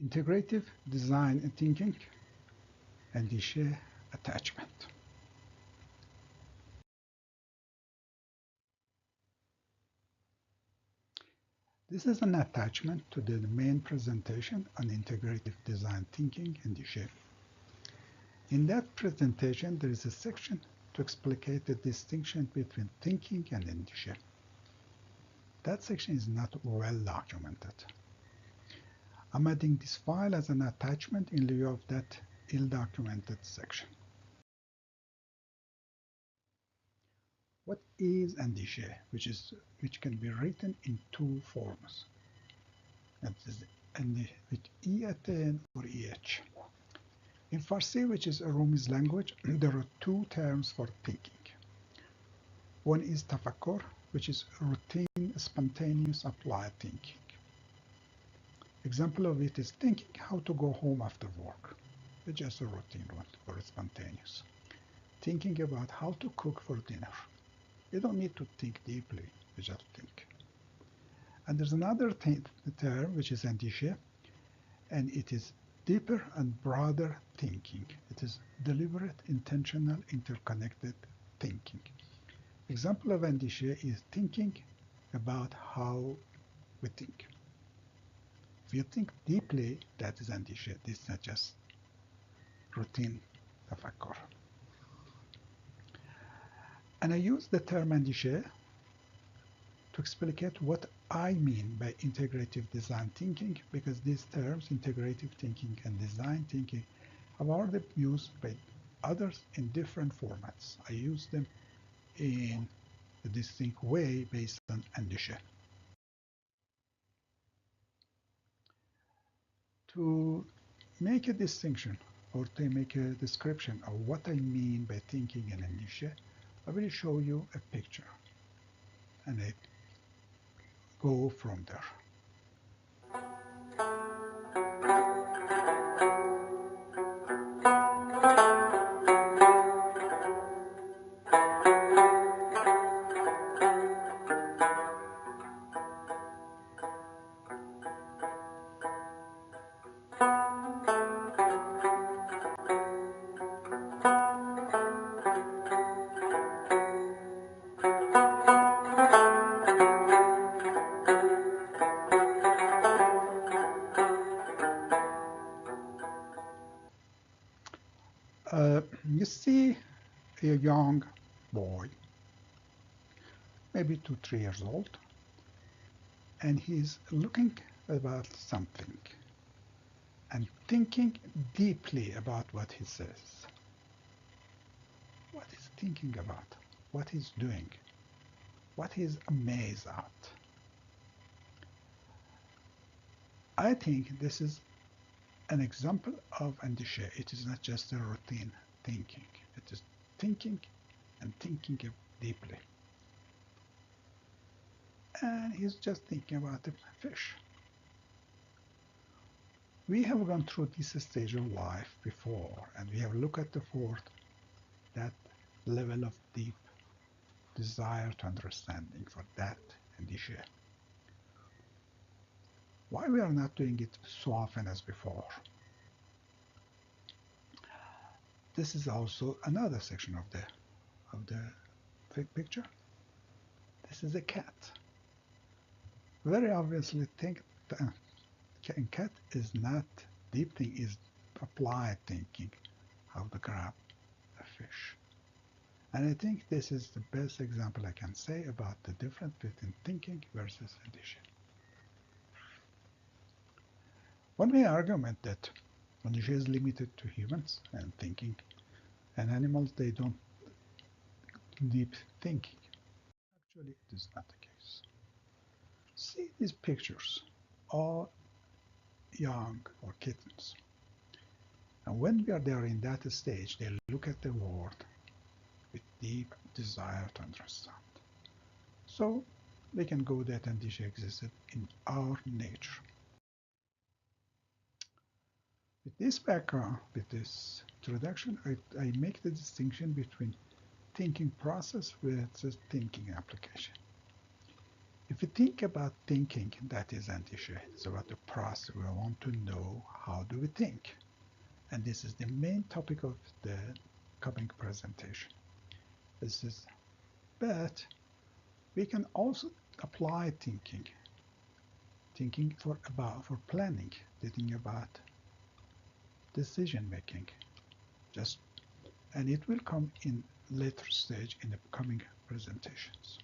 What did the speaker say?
Integrative design thinking, Andishe attachment. This is an attachment to the main presentation on integrative design thinking, Andishe. In that presentation, there is a section to explicate the distinction between thinking and Andishe. That section is not well documented. I'm adding this file as an attachment in lieu of that ill-documented section. What is Andishe, which can be written in two forms, that is, with E at the end or EH. In Farsi, which is a Rumi's language, there are two terms for thinking. One is tafakkur, which is routine, spontaneous, applied thinking. Example of it is thinking how to go home after work. It's just a routine one or spontaneous. Thinking about how to cook for dinner. You don't need to think deeply, you just think. And there's another term which is Andishe, and it is deeper and broader thinking. It is deliberate, intentional, interconnected thinking. Example of Andishe is thinking about how we think. If you think deeply, that is Andishe. This is not just routine tafakkur. And I use the term Andishe to explicate what I mean by integrative design thinking, because these terms, integrative thinking and design thinking, have already been used by others in different formats. I use them in a distinct way based on Andishe. To make a distinction or to make a description of what I mean by thinking in Andishe, I will show you a picture and I go from there. You see a young boy, maybe 2 or 3 years old, and he's looking about something and thinking deeply about what he says. What he's thinking about, what he's doing, what he's amazed at. I think this is an example of Andishe. It is not just a routine thinking. It is thinking and thinking deeply. And he's just thinking about the fish. We have gone through this stage of life before, and we have looked at the fourth, that level of deep desire to understanding for that Andishe. Why we are not doing it so often as before? This is also another section of the picture. This is a cat. Very obviously, cat is not deep thinking, is applied thinking, how to grab a fish. And I think this is the best example I can say about the difference between thinking versus Andishe. One may argument that Andishe is limited to humans and thinking, and animals, they don't deep thinking. Actually, it is not the case. See these pictures, all young or kittens. And when we are there in that stage, they look at the world with deep desire to understand. So we can go that Andishe existed in our nature. With this background, with this introduction, I make the distinction between thinking process versus thinking application. If If you think about thinking, that is Andishe. It's about the process. We want to know how do we think. And this is the main topic of the coming presentation. But we can also apply thinking for planning, thinking about decision making. And it will come in later stage in the coming presentations.